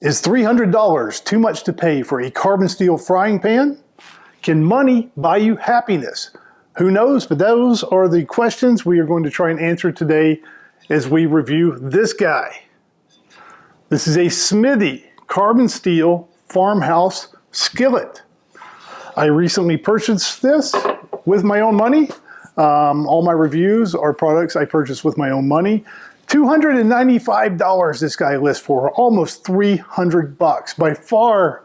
Is $300 too much to pay for a carbon steel frying pan? Can money buy you happiness? Who knows, but those are the questions we are going to try and answer today as we review this guy. This is a Smithey carbon steel farmhouse skillet. I recently purchased this with my own money. All my reviews are products I purchased with my own money. $295 this guy lists for, almost 300 bucks. By far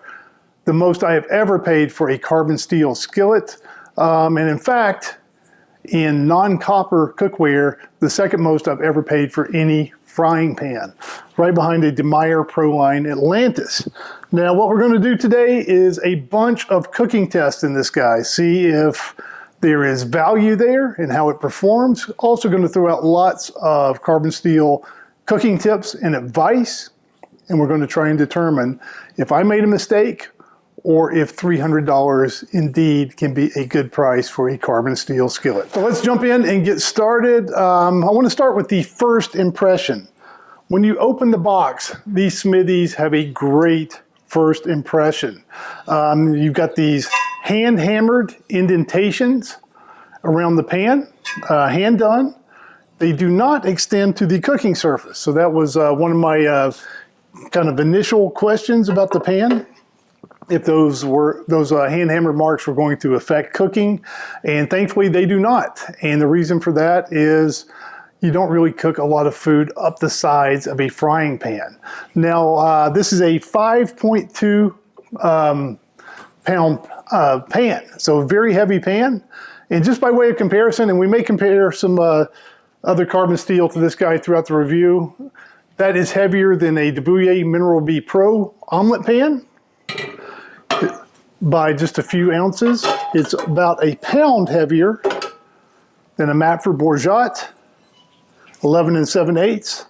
the most I have ever paid for a carbon steel skillet. And in fact, in non-copper cookware, the second most I've ever paid for any frying pan. Right behind a DeMeyer ProLine Atlantis. Now what we're going to do today is a bunch of cooking tests in this guy. See if there is value there and how it performs. Also going to throw out lots of carbon steel cooking tips and advice. And we're going to try and determine if I made a mistake or if $300 indeed can be a good price for a carbon steel skillet. So let's jump in and get started. I want to start with the first impression. When you open the box, these Smithies have a great first impression. You've got these hand-hammered indentations around the pan, hand done. They do not extend to the cooking surface. So that was one of my kind of initial questions about the pan. If those hand-hammered marks were going to affect cooking, and thankfully they do not. And the reason for that is you don't really cook a lot of food up the sides of a frying pan. Now, this is a 5.2 pound pan, so a very heavy pan. And just by way of comparison, and we may compare some other carbon steel to this guy throughout the review, that is heavier than a DeBouillet Mineral B Pro omelet pan by just a few ounces. It's about a pound heavier than a Matford Bourgeois, 11 7/8,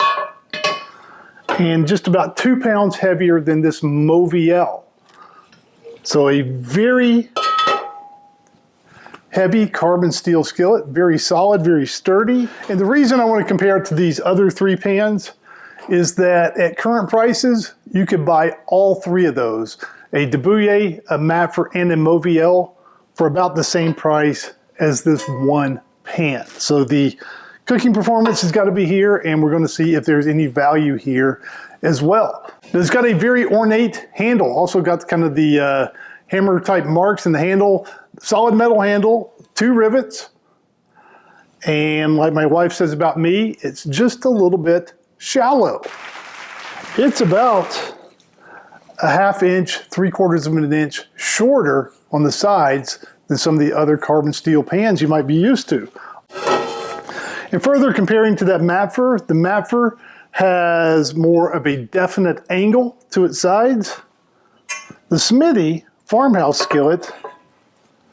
and just about 2 pounds heavier than this Moviel. So a very heavy carbon steel skillet, very solid, very sturdy. And the reason I want to compare it to these other three pans is that at current prices, you could buy all three of those, a DeBouillet, a Matford, and a Moviel, for about the same price as this one pan. So the cooking performance has got to be here, and we're going to see if there's any value here as well. It's got a very ornate handle, also got kind of the hammer type marks in the handle, solid metal handle, 2 rivets, and like my wife says about me, it's just a little bit shallow. It's about a 1/2 inch, 3/4 of an inch shorter on the sides than some of the other carbon steel pans you might be used to. And further comparing to that Matford, the Matford has more of a definite angle to its sides. The Smithey farmhouse skillet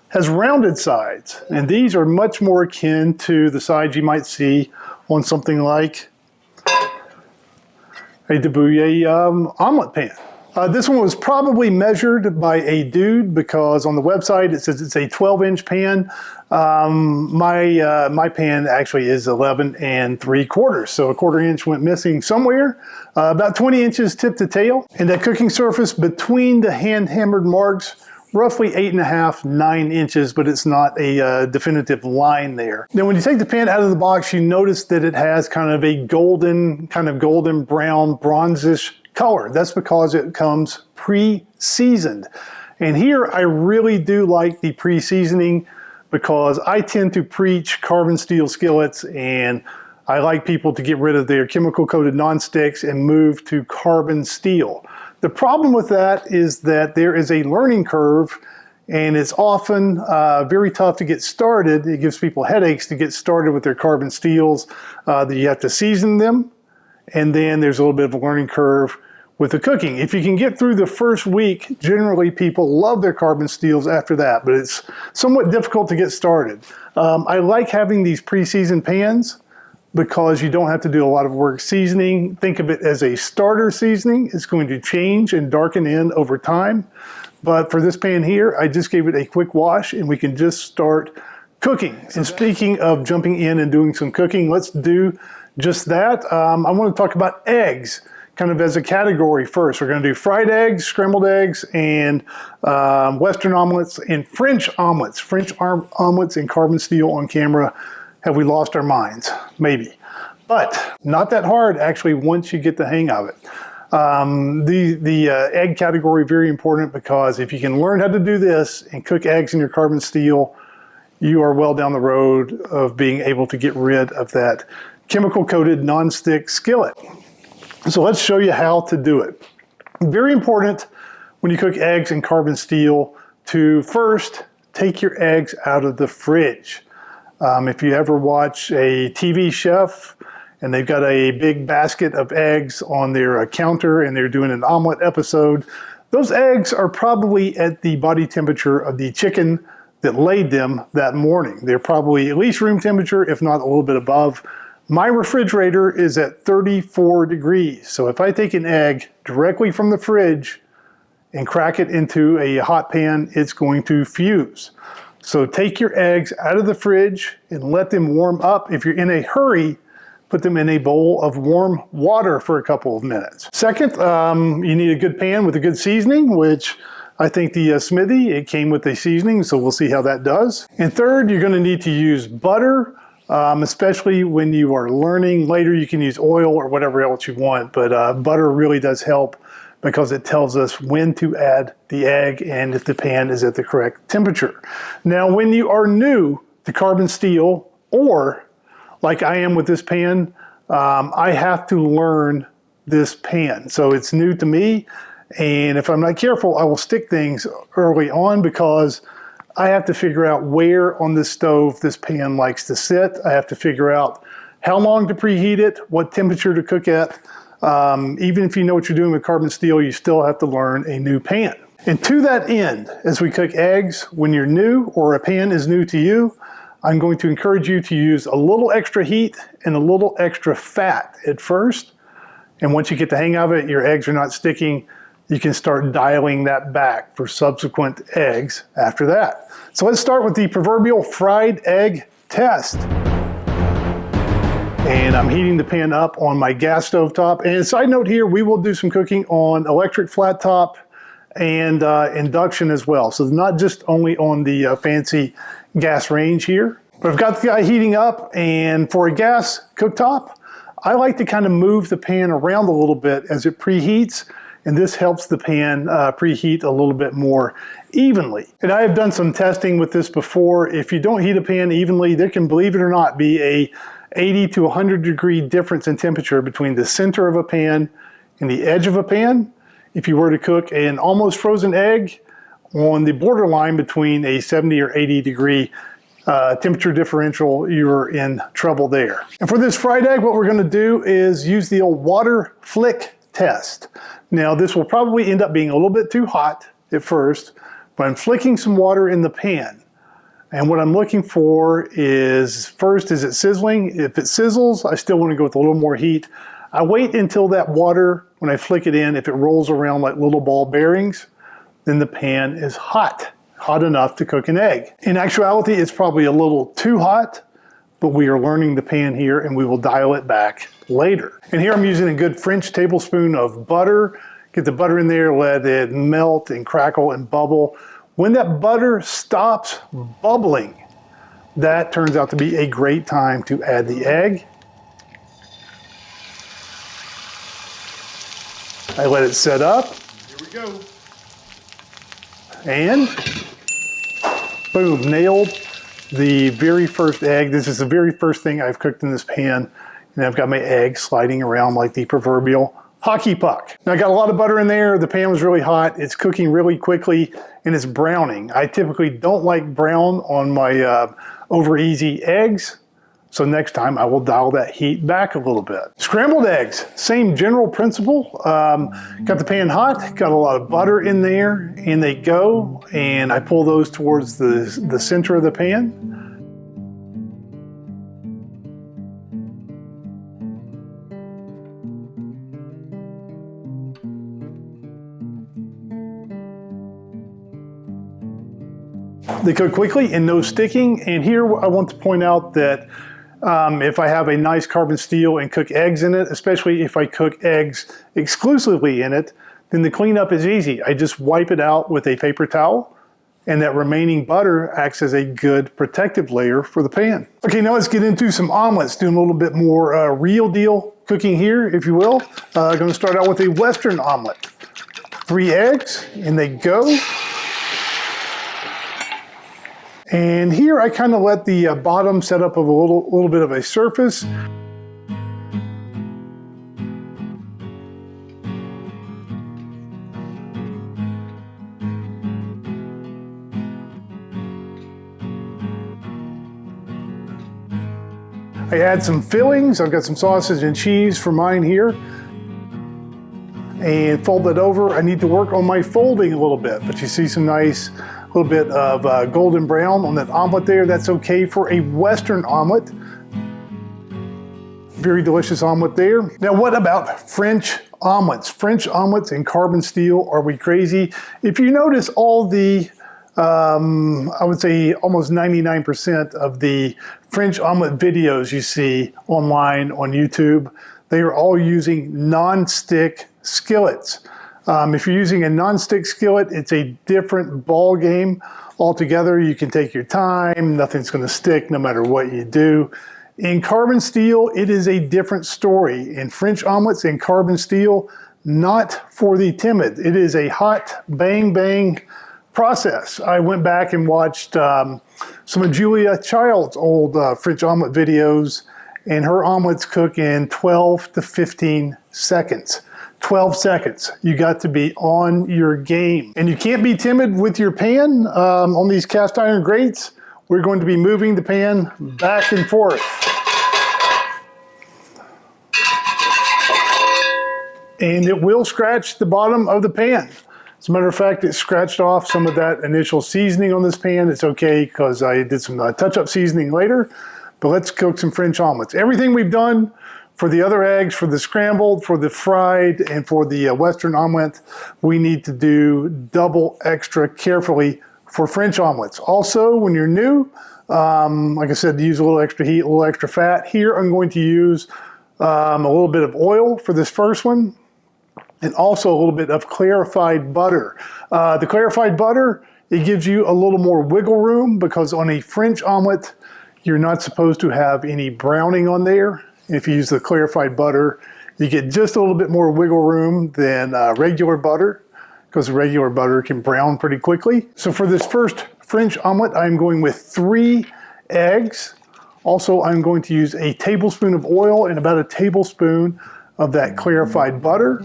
has rounded sides, and these are much more akin to the sides you might see on something like a DeBouillet omelet pan. This one was probably measured by a dude because on the website it says it's a 12-inch pan. My pan actually is 11 3/4, so a 1/4 inch went missing somewhere. About 20 inches tip to tail, and that cooking surface between the hand-hammered marks, roughly 8.5, 9 inches, but it's not a definitive line there. Now when you take the pan out of the box, you notice that it has kind of a golden brown, bronzish color. That's because it comes pre-seasoned. And here I really do like the pre-seasoning because I tend to preach carbon steel skillets, and I like people to get rid of their chemical coated non-sticks and move to carbon steel. The problem with that is that there is a learning curve, and it's often very tough to get started. It gives people headaches to get started with their carbon steels. That you have to season them, and then there's a little bit of a learning curve with the cooking. If you can get through the first week, generally people love their carbon steels after that, but it's somewhat difficult to get started. I like having these pre-seasoned pans because you don't have to do a lot of work seasoning. Think of it as a starter seasoning. It's going to change and darken in over time. But for this pan here, I just gave it a quick wash and we can just start cooking. And speaking of jumping in and doing some cooking, let's do just that. I want to talk about eggs. kind of as a category first. We're going to do fried eggs, scrambled eggs, and Western omelets and French omelets. French omelets in carbon steel on camera. Have we lost our minds? Maybe. But not that hard, actually, once you get the hang of it. The egg category, very important, because if you can learn how to do this and cook eggs in your carbon steel, you are well down the road of being able to get rid of that chemical-coated non-stick skillet. So let's show you how to do it. Very important when you cook eggs in carbon steel to first take your eggs out of the fridge. If you ever watch a TV chef and they've got a big basket of eggs on their counter and they're doing an omelet episode, those eggs are probably at the body temperature of the chicken that laid them that morning. They're probably at least room temperature, if not a little bit above. My refrigerator is at 34 degrees. So if I take an egg directly from the fridge and crack it into a hot pan, it's going to fuse. So take your eggs out of the fridge and let them warm up. If you're in a hurry, put them in a bowl of warm water for a couple of minutes. Second, you need a good pan with a good seasoning, which I think the Smithey, it came with a seasoning, so we'll see how that does. And third, you're going to need to use butter, especially when you are learning. Later, you can use oil or whatever else you want, but butter really does help because it tells us when to add the egg and if the pan is at the correct temperature. Now, when you are new to carbon steel, or like I am with this pan, I have to learn this pan. So it's new to me, and if I'm not careful, I will stick things early on because I have to figure out where on the stove this pan likes to sit. I have to figure out how long to preheat it, what temperature to cook at. Even if you know what you're doing with carbon steel, you still have to learn a new pan. And to that end, as we cook eggs, when you're new or a pan is new to you, I'm going to encourage you to use a little extra heat and a little extra fat at first. And once you get the hang of it, your eggs are not sticking, you can start dialing that back for subsequent eggs after that. So let's start with the proverbial fried egg test. And I'm heating the pan up on my gas stove top. And side note here, we will do some cooking on electric flat top and induction as well. So not just only on the fancy gas range here. But I've got the guy heating up, and for a gas cooktop, I like to kind of move the pan around a little bit as it preheats, and this helps the pan preheat a little bit more evenly. And I have done some testing with this before. If you don't heat a pan evenly, there can, believe it or not, be a 80 to 100 degree difference in temperature between the center of a pan and the edge of a pan. If you were to cook an almost frozen egg on the borderline between a 70 or 80 degree temperature differential, you're in trouble there. And for this fried egg, what we're going to do is use the old water flick test. Now, this will probably end up being a little bit too hot at first, but I'm flicking some water in the pan. And what I'm looking for is, first, is it sizzling? If it sizzles, I still want to go with a little more heat. I wait until that water, when I flick it in, if it rolls around like little ball bearings, then the pan is hot enough to cook an egg. In actuality, it's probably a little too hot, but we are learning the pan here and we will dial it back later. And here I'm using a good French tablespoon of butter. Get the butter in there, let it melt and crackle and bubble. When that butter stops bubbling, that turns out to be a great time to add the egg. I let it set up. Here we go. And boom, nailed the very first egg. This is the very first thing I've cooked in this pan. And I've got my egg sliding around like the proverbial hockey puck. Now I got a lot of butter in there. The pan was really hot. It's cooking really quickly and it's browning. I typically don't like brown on my over easy eggs. So next time I will dial that heat back a little bit. Scrambled eggs, same general principle. Got the pan hot, got a lot of butter in there, and they go, and I pull those towards the center of the pan. They cook quickly and no sticking. And here I want to point out that if I have a nice carbon steel and cook eggs in it, especially if I cook eggs exclusively in it, then the cleanup is easy. I just wipe it out with a paper towel, and that remaining butter acts as a good protective layer for the pan. Okay, now let's get into some omelets, doing a little bit more real deal cooking here, if you will. I'm gonna start out with a Western omelet. 3 eggs, and they go. And here I kind of let the bottom set up of a little bit of a surface. I add some fillings. I've got some sausage and cheese for mine here. And fold that over. I need to work on my folding a little bit, but you see some nice little bit of golden brown on that omelet there. That's okay for a Western omelet. Very delicious omelet there. Now what about French omelets? French omelets in carbon steel, are we crazy? If you notice all the I would say almost 99% of the French omelet videos you see online on YouTube, they are all using non-stick skillets. If you're using a non-stick skillet, it's a different ball game altogether. You can take your time, nothing's gonna stick no matter what you do. In carbon steel, it is a different story. In French omelets in carbon steel, not for the timid. It is a hot bang bang process. I went back and watched some of Julia Child's old French omelet videos, and her omelets cook in 12 to 15 seconds. 12 seconds. You got to be on your game. And you can't be timid with your pan. On these cast iron grates, we're going to be moving the pan back and forth. And it will scratch the bottom of the pan. As a matter of fact, it scratched off some of that initial seasoning on this pan. It's okay because I did some touch-up seasoning later. But let's cook some French omelets. Everything we've done for the other eggs, for the scrambled, for the fried, and for the Western omelet, we need to do double extra carefully for French omelets. Also, when you're new, like I said, use a little extra heat, a little extra fat. Here I'm going to use a little bit of oil for this first one, and also a little bit of clarified butter. The clarified butter, it gives you a little more wiggle room because on a French omelet, you're not supposed to have any browning on there. If you use the clarified butter, you get just a little bit more wiggle room than regular butter, because regular butter can brown pretty quickly. So for this first French omelet, I'm going with 3 eggs. Also, I'm going to use a tablespoon of oil and about a tablespoon of that clarified butter.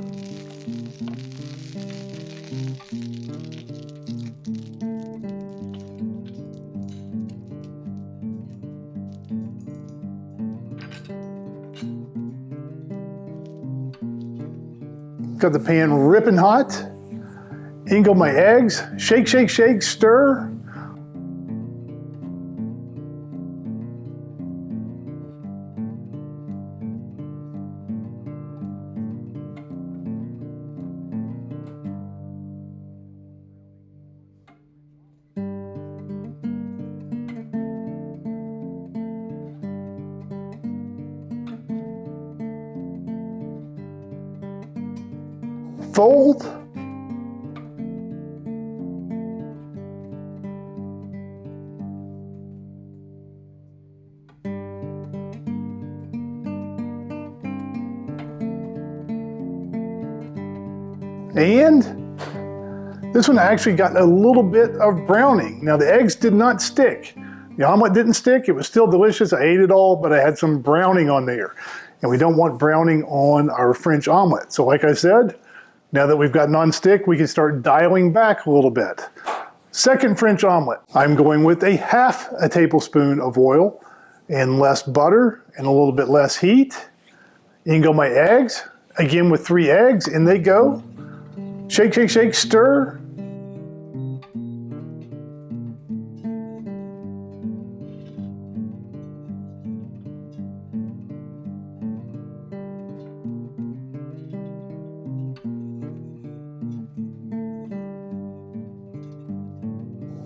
Got the pan ripping hot. In go my eggs. Shake, shake, shake, stir. Fold. And this one actually got a little bit of browning. Now the eggs did not stick. The omelet didn't stick. It was still delicious. I ate it all, but I had some browning on there. And we don't want browning on our French omelet. So like I said, now that we've got non-stick, we can start dialing back a little bit. Second French omelet, I'm going with a half a tablespoon of oil and less butter and a little bit less heat. In go my eggs, again with 3 eggs, in they go. Shake, shake, shake, stir.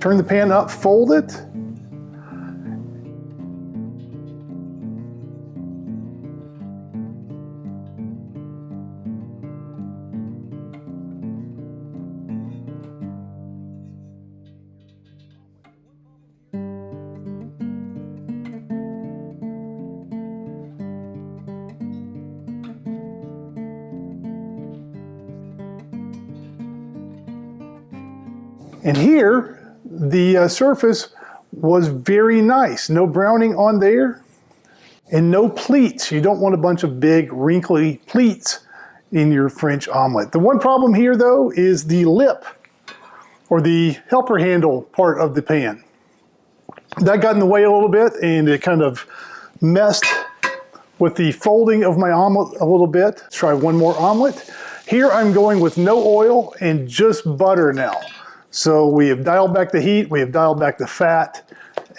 Turn the pan up, fold it. And here, the surface was very nice. No browning on there and no pleats. You don't want a bunch of big wrinkly pleats in your French omelet. The one problem here though is the lip or the helper handle part of the pan. That got in the way a little bit and it kind of messed with the folding of my omelet a little bit. Let's try one more omelet. Here I'm going with no oil and just butter now. So we have dialed back the heat, we have dialed back the fat,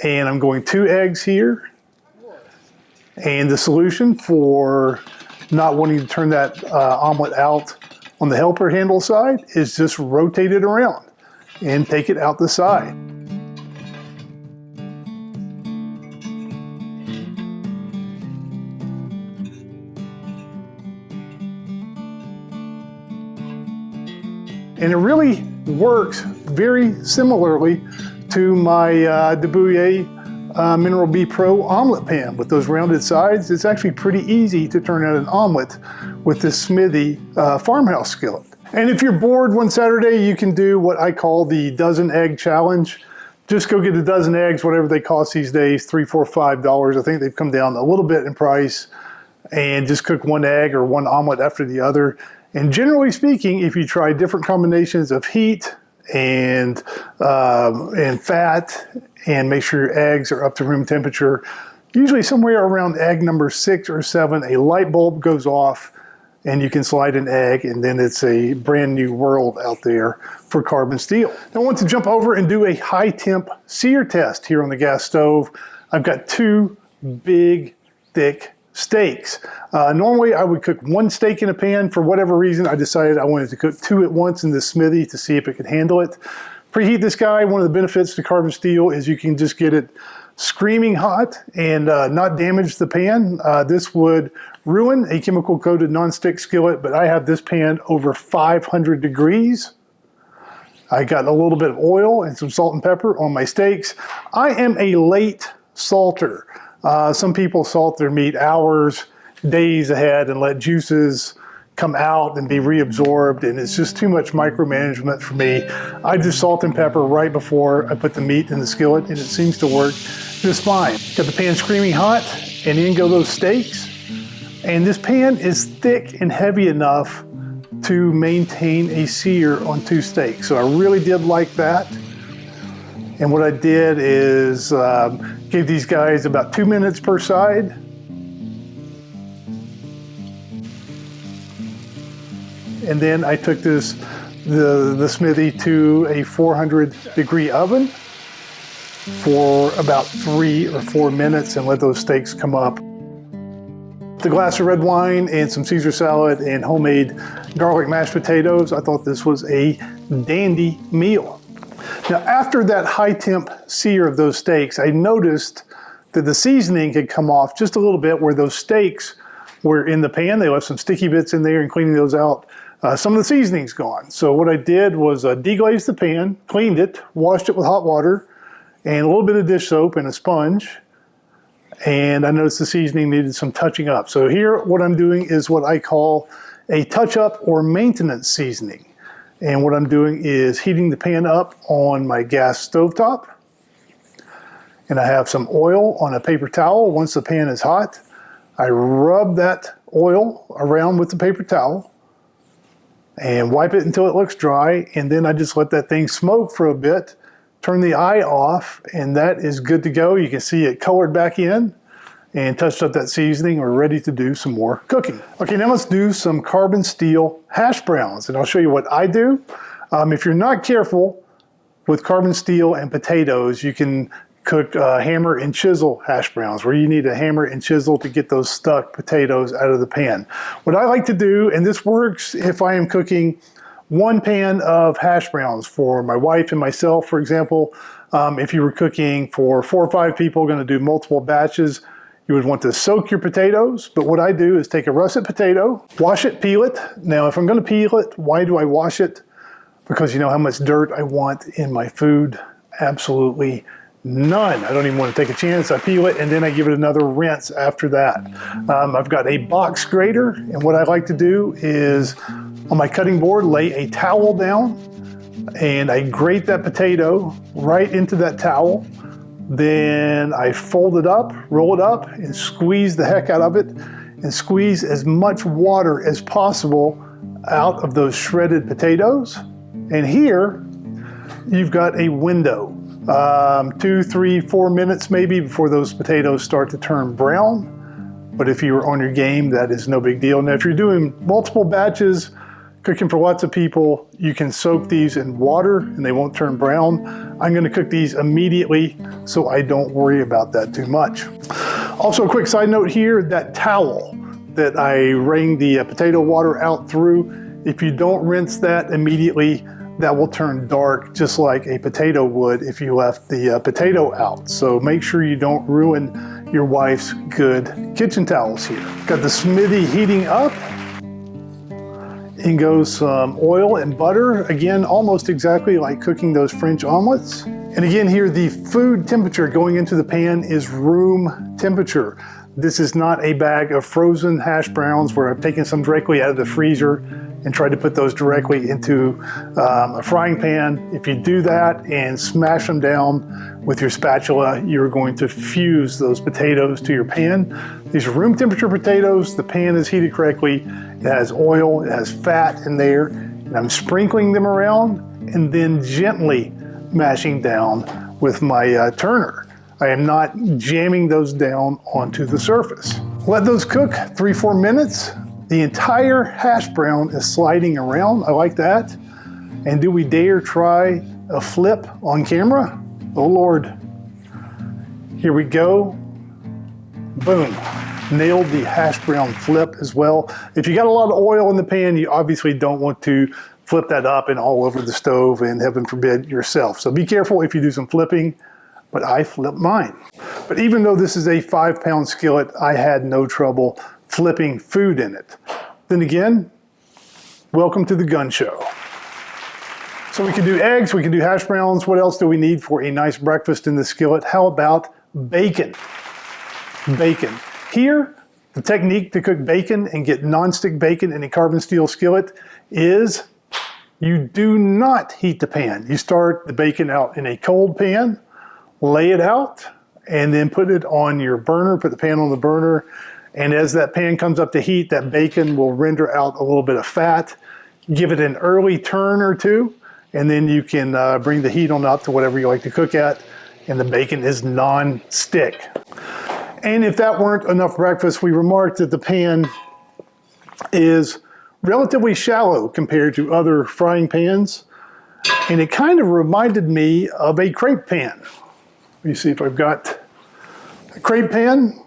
and I'm going 2 eggs here. And the solution for not wanting to turn that omelet out on the helper handle side is just rotate it around and take it out the side. And it really works very similarly to my De Bouillé Mineral B Pro omelet pan with those rounded sides. It's actually pretty easy to turn out an omelet with this Smithey Farmhouse skillet. And if you're bored one Saturday, you can do what I call the dozen egg challenge. Just go get a dozen eggs, whatever they cost these days, $3, $4, $5. I think they've come down a little bit in price. And just cook 1 egg or 1 omelet after the other. And generally speaking, if you try different combinations of heat and fat and make sure your eggs are up to room temperature, usually somewhere around egg number 6 or 7, a light bulb goes off and you can slide an egg and then it's a brand new world out there for carbon steel. Now I want to jump over and do a high temp sear test here on the gas stove. I've got 2 big, thick steaks. Normally I would cook 1 steak in a pan. For whatever reason, I decided I wanted to cook 2 at once in the Smithey to see if it could handle it. Preheat this guy. One of the benefits to carbon steel is you can just get it screaming hot and not damage the pan. This would ruin a chemical coated nonstick skillet, but I have this pan over 500 degrees. I got a little bit of oil and some salt and pepper on my steaks. I am a late salter. Some people salt their meat hours, days ahead and let juices come out and be reabsorbed, and it's just too much micromanagement for me. I just salt and pepper right before I put the meat in the skillet and it seems to work just fine. Got the pan screaming hot and in go those steaks. And this pan is thick and heavy enough to maintain a sear on 2 steaks. So I really did like that. And what I did is gave these guys about 2 minutes per side. And then I took the Smithey to a 400 degree oven for about 3 or 4 minutes and let those steaks come up. The glass of red wine and some Caesar salad and homemade garlic mashed potatoes. I thought this was a dandy meal. Now, after that high temp sear of those steaks, I noticed that the seasoning had come off just a little bit where those steaks were in the pan. They left some sticky bits in there, and cleaning those out, some of the seasoning's gone. So what I did was deglaze the pan, cleaned it, washed it with hot water, and a little bit of dish soap and a sponge. And I noticed the seasoning needed some touching up. So here, what I'm doing is what I call a touch-up or maintenance seasoning. And what I'm doing is heating the pan up on my gas stovetop. And I have some oil on a paper towel. Once the pan is hot, I rub that oil around with the paper towel and wipe it until it looks dry. And then I just let that thing smoke for a bit, turn the eye off, and that is good to go. You can see it colored back in and touched up that seasoning. We're ready to do some more cooking. Okay, now let's do some carbon steel hash browns, and I'll show you what I do. If you're not careful with carbon steel and potatoes, you can cook hammer and chisel hash browns, where you need a hammer and chisel to get those stuck potatoes out of the pan. What I like to do, and this works if I am cooking 1 pan of hash browns for my wife and myself, for example. If you were cooking for 4 or 5 people, going to do multiple batches, you would want to soak your potatoes. But what I do is take a russet potato, wash it, peel it. Now, if I'm going to peel it, why do I wash it? Because you know how much dirt I want in my food? Absolutely none. I don't even want to take a chance. I peel it and then I give it another rinse after that. I've got a box grater, and what I like to do is on my cutting board lay a towel down, and I grate that potato right into that towel. Then I fold it up, roll it up, and squeeze the heck out of it, and squeeze as much water as possible out of those shredded potatoes. And here, you've got a window, 2, 3, 4 minutes maybe before those potatoes start to turn brown. But if you were on your game, that is no big deal. Now, if you're doing multiple batches, cooking for lots of people, you can soak these in water and they won't turn brown. I'm gonna cook these immediately so I don't worry about that too much. Also, a quick side note here, that towel that I wring the potato water out through, if you don't rinse that immediately, that will turn dark just like a potato would if you left the potato out. So make sure you don't ruin your wife's good kitchen towels here. Got the Smithey heating up. In goes some oil and butter. Again, almost exactly like cooking those French omelets. And again here, the food temperature going into the pan is room temperature. This is not a bag of frozen hash browns where I've taken some directly out of the freezer and tried to put those directly into a frying pan. If you do that and smash them down with your spatula, you're going to fuse those potatoes to your pan. These are room temperature potatoes. The pan is heated correctly. It has oil, it has fat in there, and I'm sprinkling them around and then gently mashing down with my turner. I am not jamming those down onto the surface. Let those cook 3, 4 minutes. The entire hash brown is sliding around. I like that. And do we dare try a flip on camera? Oh Lord. Here we go. Boom. Nailed the hash brown flip as well. If you got a lot of oil in the pan, you obviously don't want to flip that up and all over the stove and heaven forbid yourself. So be careful if you do some flipping, but I flipped mine. But even though this is a 5-pound skillet, I had no trouble flipping food in it. Then again, welcome to the gun show. So we can do eggs, we can do hash browns. What else do we need for a nice breakfast in the skillet? How about bacon? Bacon. Here, the technique to cook bacon and get nonstick bacon in a carbon steel skillet is you do not heat the pan. You start the bacon out in a cold pan, lay it out, and then put it on your burner, put the pan on the burner, and as that pan comes up to heat, that bacon will render out a little bit of fat. Give it an early turn or two, and then you can bring the heat on up to whatever you like to cook at, and the bacon is non-stick. And if that weren't enough breakfast, we remarked that the pan is relatively shallow compared to other frying pans, and it kind of reminded me of a crepe pan. Let me see if I've got a crepe pan.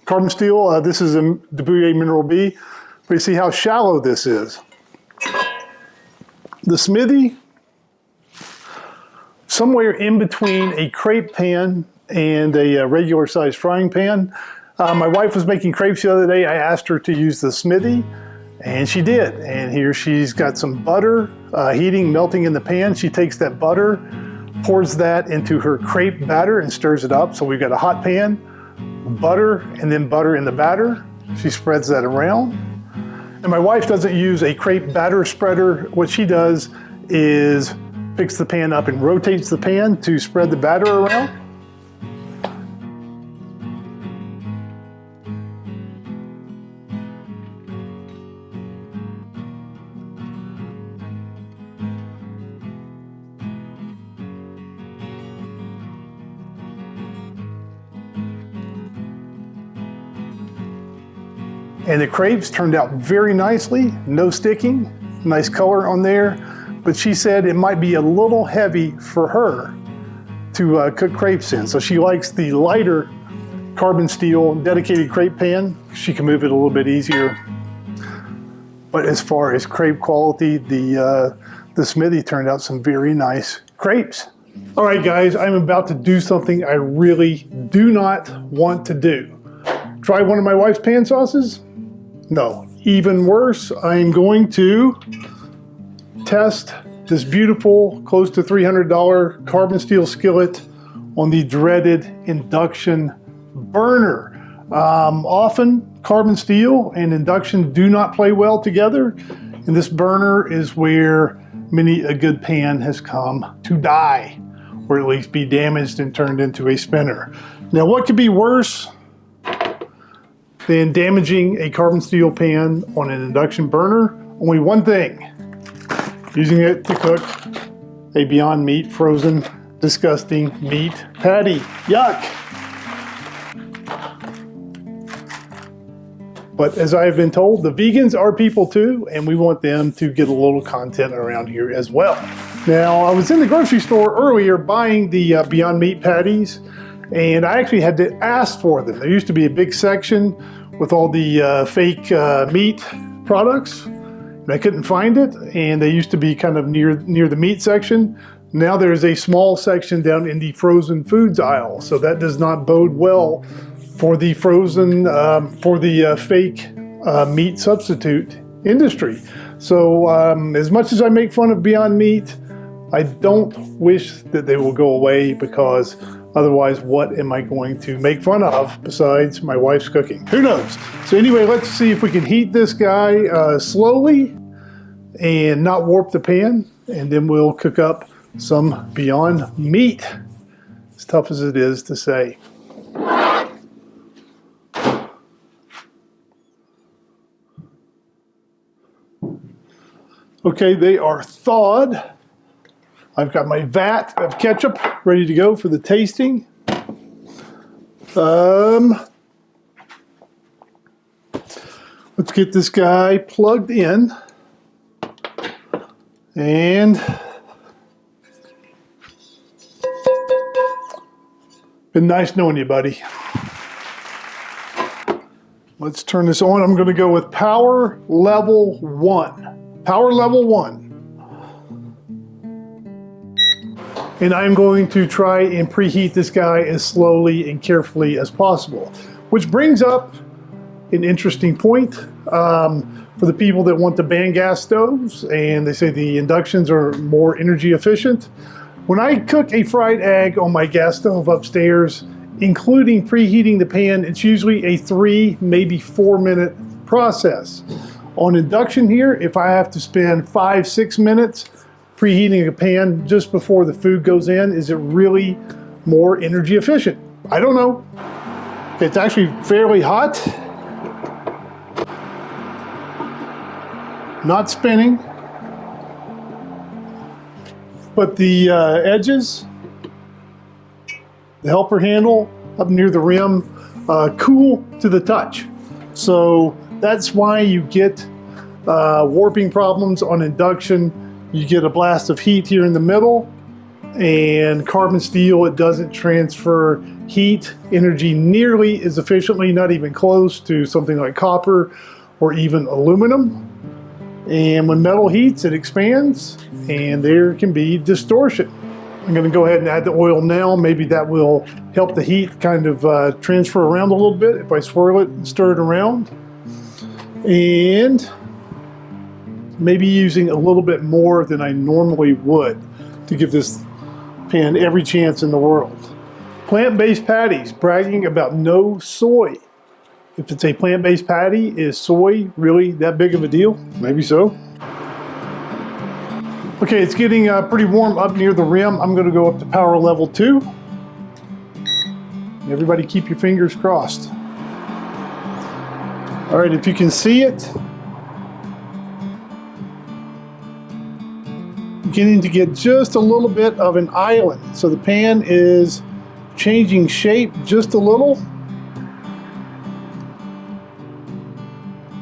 Carbon steel, this is a Dubuque Mineral B, but you see how shallow this is. The Smithey, somewhere in between a crepe pan and a regular sized frying pan. My wife was making crepes the other day. I asked her to use the Smithey, and she did. And here she's got some butter heating, melting in the pan. She takes that butter, pours that into her crepe batter and stirs it up. So we've got a hot pan, butter, and then butter in the batter. She spreads that around. And my wife doesn't use a crepe batter spreader. What she does is picks the pan up and rotates the pan to spread the batter around. And the crepes turned out very nicely, no sticking, nice color on there. But she said it might be a little heavy for her to cook crepes in. So she likes the lighter carbon steel dedicated crepe pan. She can move it a little bit easier. But as far as crepe quality, the Smithey turned out some very nice crepes. All right, guys, I'm about to do something I really do not want to do. Try one of my wife's pan sauces? No, even worse, I'm going to test this beautiful, close to $300 carbon steel skillet on the dreaded induction burner. Often carbon steel and induction do not play well together, and this burner is where many a good pan has come to die, or at least be damaged and turned into a spinner. Now, what could be worse than damaging a carbon steel pan on an induction burner? Only one thing: using it to cook a Beyond Meat frozen, disgusting meat patty. Yuck! But as I have been told, the vegans are people too, and we want them to get a little content around here as well. Now, I was in the grocery store earlier buying the Beyond Meat patties, and I actually had to ask for them. There used to be a big section with all the fake meat products, and I couldn't find it, and they used to be kind of near the meat section. Now there's a small section down in the frozen foods aisle, so that does not bode well for the frozen, fake meat substitute industry. So as much as I make fun of Beyond Meat, I don't wish that they will go away, because otherwise what am I going to make fun of besides my wife's cooking? Who knows? So anyway, let's see if we can heat this guy slowly and not warp the pan, and then we'll cook up some Beyond Meat, as tough as it is to say. Okay, they are thawed. I've got my vat of ketchup ready to go for the tasting. Let's get this guy plugged in. And been nice knowing you, buddy. Let's turn this on. I'm going to go with power level 1. Power level 1. And I'm going to try and preheat this guy as slowly and carefully as possible. Which brings up an interesting point for the people that want to ban gas stoves, and they say the inductions are more energy efficient. When I cook a fried egg on my gas stove upstairs, including preheating the pan, it's usually a 3, maybe 4 minute process. On induction here, if I have to spend 5-6 minutes preheating a pan just before the food goes in, is it really more energy efficient? I don't know. It's actually fairly hot. Not spinning. But the edges, the helper handle up near the rim, cool to the touch. So that's why you get warping problems on induction. You get a blast of heat here in the middle, and carbon steel, it doesn't transfer heat energy nearly as efficiently, not even close to something like copper or even aluminum. And when metal heats, it expands, and there can be distortion. I'm going to go ahead and add the oil now. Maybe that will help the heat kind of transfer around a little bit if I swirl it and stir it around. And maybe using a little bit more than I normally would to give this pan every chance in the world. Plant-based patties, bragging about no soy. If it's a plant-based patty, is soy really that big of a deal? Maybe so. Okay, it's getting pretty warm up near the rim. I'm going to go up to power level 2. Everybody keep your fingers crossed. All right, if you can see it, beginning to get just a little bit of an island. So the pan is changing shape just a little.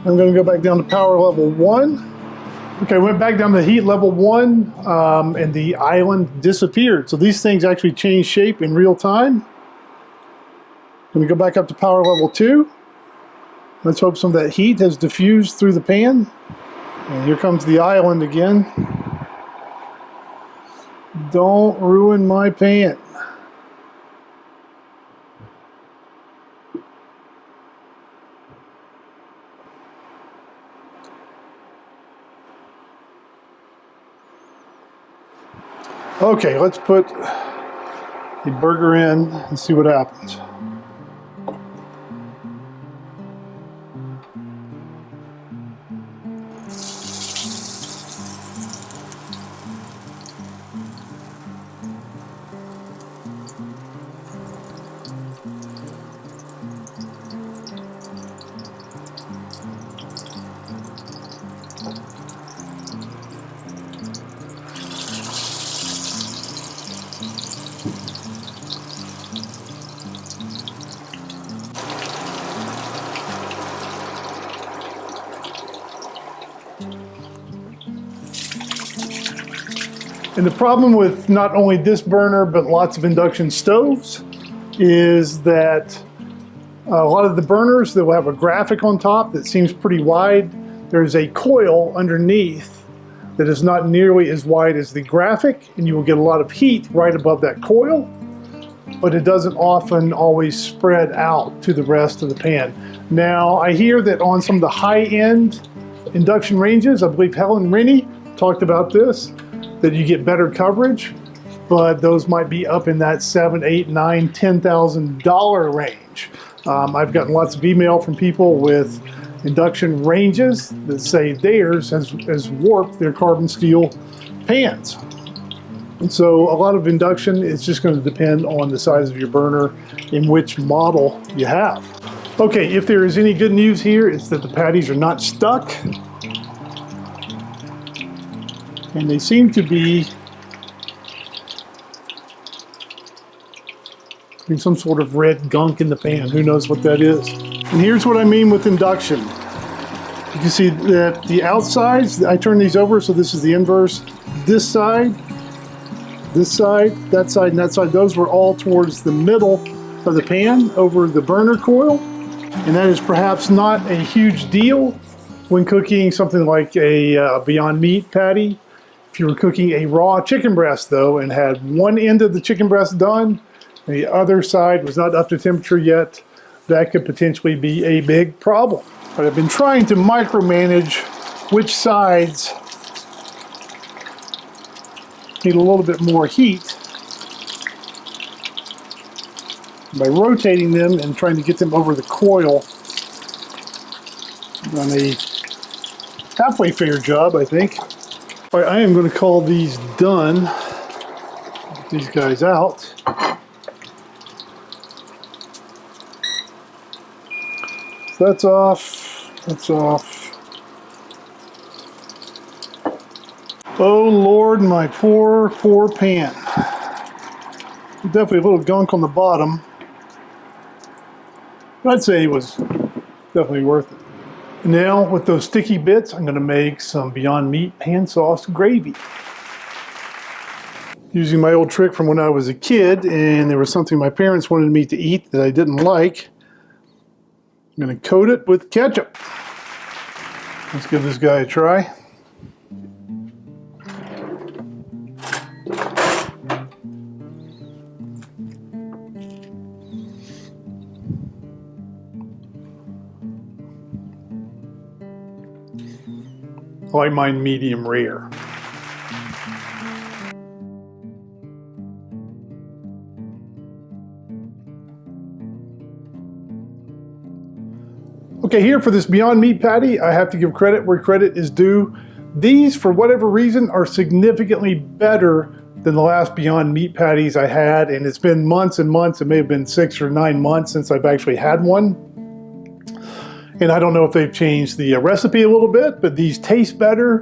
I'm going to go back down to power level 1. Okay, went back down to heat level 1, and the island disappeared. So these things actually change shape in real time. Let me go back up to power level 2. Let's hope some of that heat has diffused through the pan. And here comes the island again. Don't ruin my pan. Okay, let's put the burger in and see what happens. And the problem with not only this burner, but lots of induction stoves is that a lot of the burners, they'll have a graphic on top that seems pretty wide. There's a coil underneath that is not nearly as wide as the graphic, and you will get a lot of heat right above that coil, but it doesn't often always spread out to the rest of the pan. Now, I hear that on some of the high-end induction ranges, I believe Helen Rennie talked about this, that you get better coverage, but those might be up in that $7,000, $8,000, $9,000, $10,000 range. I've gotten lots of email from people with induction ranges that say theirs has warped their carbon steel pans. And so a lot of induction is just going to depend on the size of your burner and which model you have. Okay, if there is any good news here, it's that the patties are not stuck. And they seem to be putting some sort of red gunk in the pan. Who knows what that is? And here's what I mean with induction. You can see that the outsides, I turn these over, so this is the inverse. This side, that side, and that side, those were all towards the middle of the pan over the burner coil. And that is perhaps not a huge deal when cooking something like a Beyond Meat patty. If you were cooking a raw chicken breast though, and had one end of the chicken breast done, and the other side was not up to temperature yet, that could potentially be a big problem. But I've been trying to micromanage which sides need a little bit more heat by rotating them and trying to get them over the coil. Done a halfway fair job, I think. All right, I am going to call these done. Get these guys out. So that's off. That's off. Oh Lord, my poor, poor pan. Definitely a little gunk on the bottom. But I'd say it was definitely worth it. Now, with those sticky bits, I'm going to make some Beyond Meat pan sauce gravy. Using my old trick from when I was a kid, and there was something my parents wanted me to eat that I didn't like. I'm going to coat it with ketchup. Let's give this guy a try. I like mine medium rare. Okay, here for this Beyond Meat patty, I have to give credit where credit is due. These, for whatever reason, are significantly better than the last Beyond Meat patties I had, and it's been months and months. It may have been 6 or 9 months since I've actually had one. And I don't know if they've changed the recipe a little bit, but these taste better,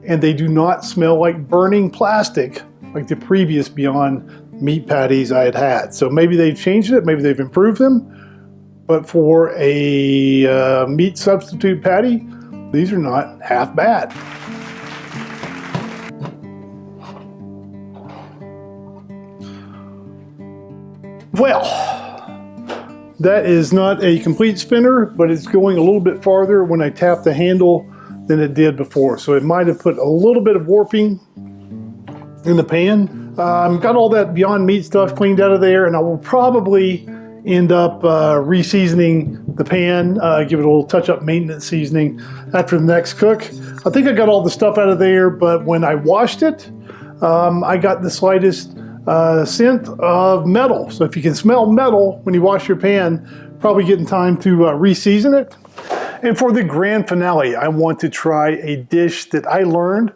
and they do not smell like burning plastic like the previous Beyond Meat patties I had had. So maybe they've changed it, maybe they've improved them. But for a meat substitute patty, these are not half bad. Well, that is not a complete spinner, but it's going a little bit farther when I tap the handle than it did before. So it might have put a little bit of warping in the pan. Got all that Beyond Meat stuff cleaned out of there, and I will probably end up re-seasoning the pan, give it a little touch-up maintenance seasoning after the next cook. I think I got all the stuff out of there, but when I washed it, I got the slightest scent of metal. So if you can smell metal when you wash your pan, probably getting time to re-season it. And for the grand finale, I want to try a dish that I learned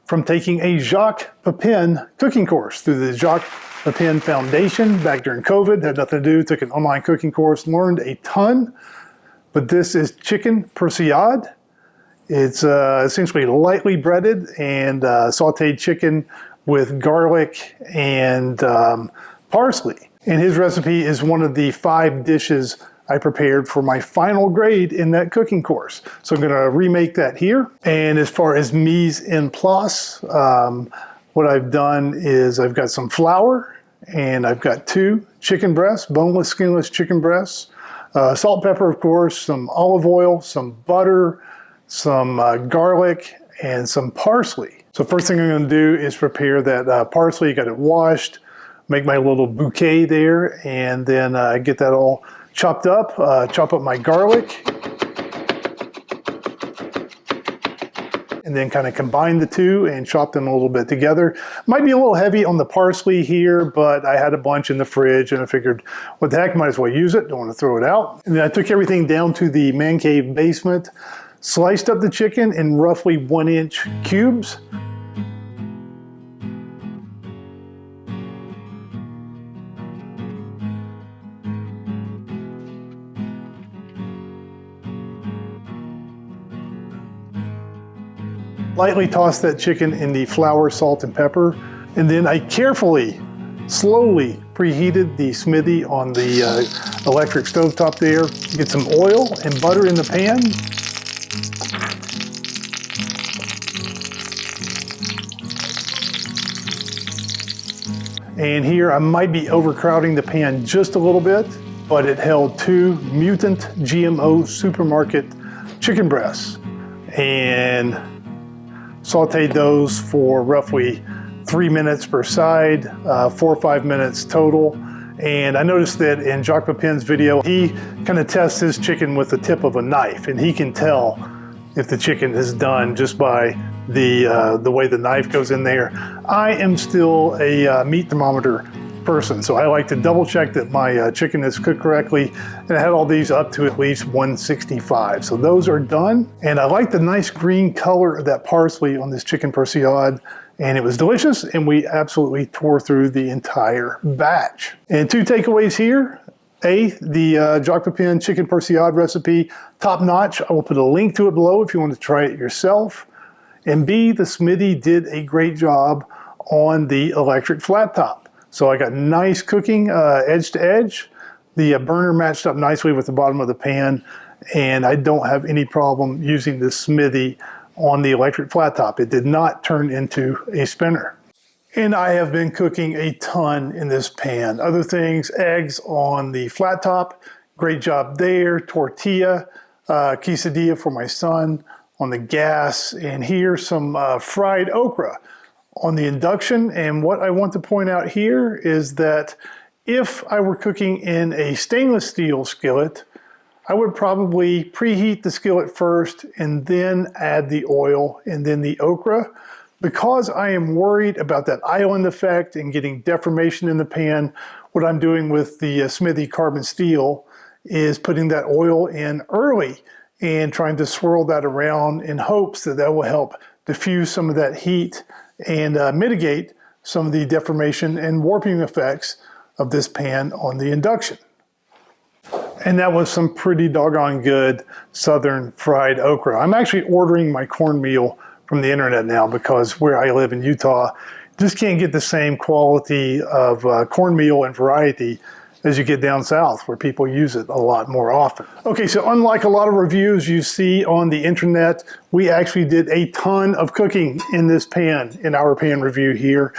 from taking a Jacques Pepin cooking course through the Jacques Pepin Foundation back during COVID. Had nothing to do, took an online cooking course, learned a ton. But this is chicken persillade. It's essentially lightly breaded and sauteed chicken with garlic and parsley. And his recipe is one of the 5 dishes I prepared for my final grade in that cooking course. So I'm gonna remake that here. And as far as mise en place, what what I've done is I've got some flour and I've got 2 chicken breasts, boneless, skinless chicken breasts, salt, pepper, of course, some olive oil, some butter, some garlic, and some parsley. So first thing I'm going to do is prepare that parsley. Got it washed, make my little bouquet there, and then get that all chopped up. Chop up my garlic, and then kind of combine the two and chop them a little bit together. Might be a little heavy on the parsley here, but I had a bunch in the fridge and I figured, what the heck, might as well use it. Don't want to throw it out. And then I took everything down to the man cave basement, sliced up the chicken in roughly 1-inch cubes. Lightly toss that chicken in the flour, salt, and pepper. And then I carefully, slowly preheated the Smithey on the electric stovetop there. Get some oil and butter in the pan. And here I might be overcrowding the pan just a little bit, but it held 2 mutant GMO supermarket chicken breasts. And sauteed those for roughly 3 minutes per side, 4 or 5 minutes total. And I noticed that in Jacques Pepin's video, he kind of tests his chicken with the tip of a knife, and he can tell if the chicken is done just by the way the knife goes in there. I am still a meat thermometer person, so I like to double check that my chicken is cooked correctly, and I had all these up to at least 165. So those are done, and I like the nice green color of that parsley on this chicken persillade, and it was delicious, and we absolutely tore through the entire batch. And 2 takeaways here. A, the Jacques Pepin chicken persillade recipe, top notch. I will put a link to it below if you want to try it yourself. And B, the Smithey did a great job on the electric flat top. So I got nice cooking edge to edge. The burner matched up nicely with the bottom of the pan, and I don't have any problem using the Smithey on the electric flat top. It did not turn into a spinner. And I have been cooking a ton in this pan. Other things, eggs on the flat top, great job there. Tortilla, quesadilla for my son on the gas, and here's some fried okra on the induction. And what I want to point out here is that if I were cooking in a stainless steel skillet, I would probably preheat the skillet first and then add the oil and then the okra. Because I am worried about that island effect and getting deformation in the pan, what I'm doing with the Smithey carbon steel is putting that oil in early and trying to swirl that around in hopes that that will help diffuse some of that heat and mitigate some of the deformation and warping effects of this pan on the induction. And that was some pretty doggone good southern fried okra. I'm actually ordering my cornmeal from the internet now because where I live in Utah, just can't get the same quality of cornmeal and variety as you get down south where people use it a lot more often. Okay, so unlike a lot of reviews you see on the internet, we actually did a ton of cooking in this pan, in our pan review here.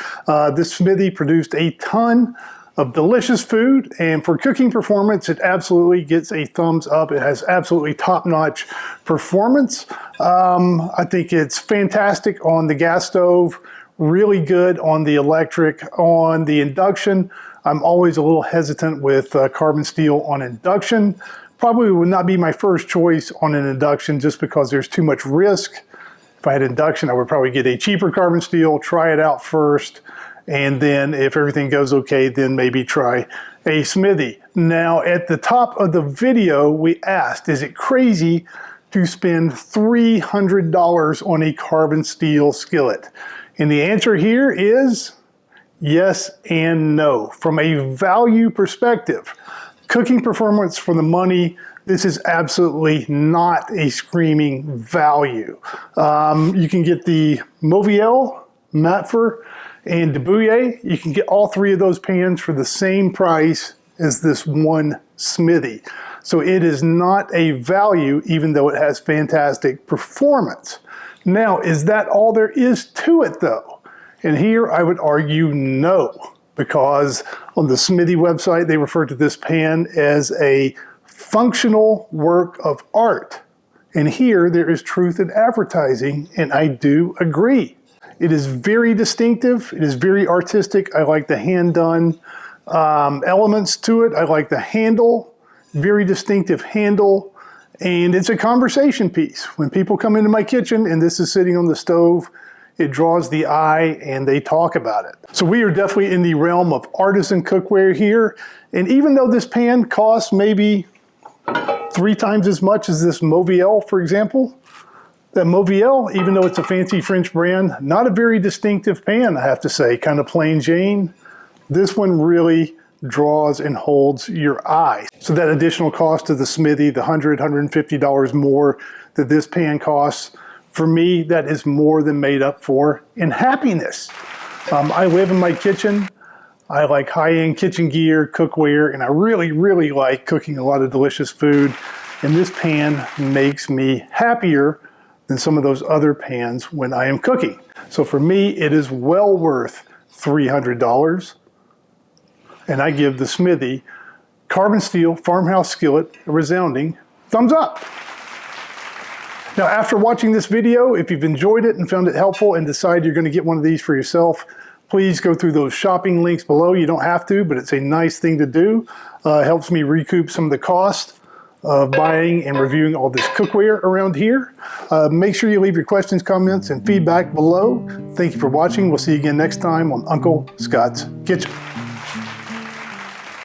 This Smithey produced a ton of delicious food, and for cooking performance, it absolutely gets a thumbs up. It has absolutely top-notch performance. I think it's fantastic on the gas stove, really good on the electric. On the induction, I'm always a little hesitant with carbon steel on induction. Probably would not be my first choice on an induction just because there's too much risk. If I had induction, I would probably get a cheaper carbon steel, try it out first, and then if everything goes okay, then maybe try a Smithey. Now, at the top of the video, we asked, is it crazy to spend $300 on a carbon steel skillet? And the answer here is yes and no. From a value perspective, cooking performance for the money, this is absolutely not a screaming value. You can get the Mauviel, Matfer, and Debouille. You can get all 3 of those pans for the same price as this one Smithey. So it is not a value, even though it has fantastic performance. Now, is that all there is to it though? And here I would argue no, because on the Smithey website, they refer to this pan as a functional work of art. And here there is truth in advertising, and I do agree. It is very distinctive. It is very artistic. I like the hand-done elements to it. I like the handle, very distinctive handle. And it's a conversation piece. When people come into my kitchen and this is sitting on the stove, it draws the eye and they talk about it. So we are definitely in the realm of artisan cookware here. And even though this pan costs maybe 3 times as much as this Mauviel, for example, that Mauviel, even though it's a fancy French brand, not a very distinctive pan, I have to say, kind of plain Jane. This one really draws and holds your eye. So that additional cost to the Smithey, the $100, $150 more that this pan costs, for me, that is more than made up for in happiness. I live in my kitchen. I like high-end kitchen gear, cookware, and I really, really like cooking a lot of delicious food. And this pan makes me happier than some of those other pans when I am cooking. So for me, it is well worth $300. And I give the Smithey carbon steel Farmhouse skillet a resounding thumbs up. Now, after watching this video, if you've enjoyed it and found it helpful and decide you're going to get one of these for yourself, please go through those shopping links below. You don't have to, but it's a nice thing to do. It helps me recoup some of the cost of buying and reviewing all this cookware around here. Make sure you leave your questions, comments, and feedback below. Thank you for watching. We'll see you again next time on Uncle Scott's Kitchen.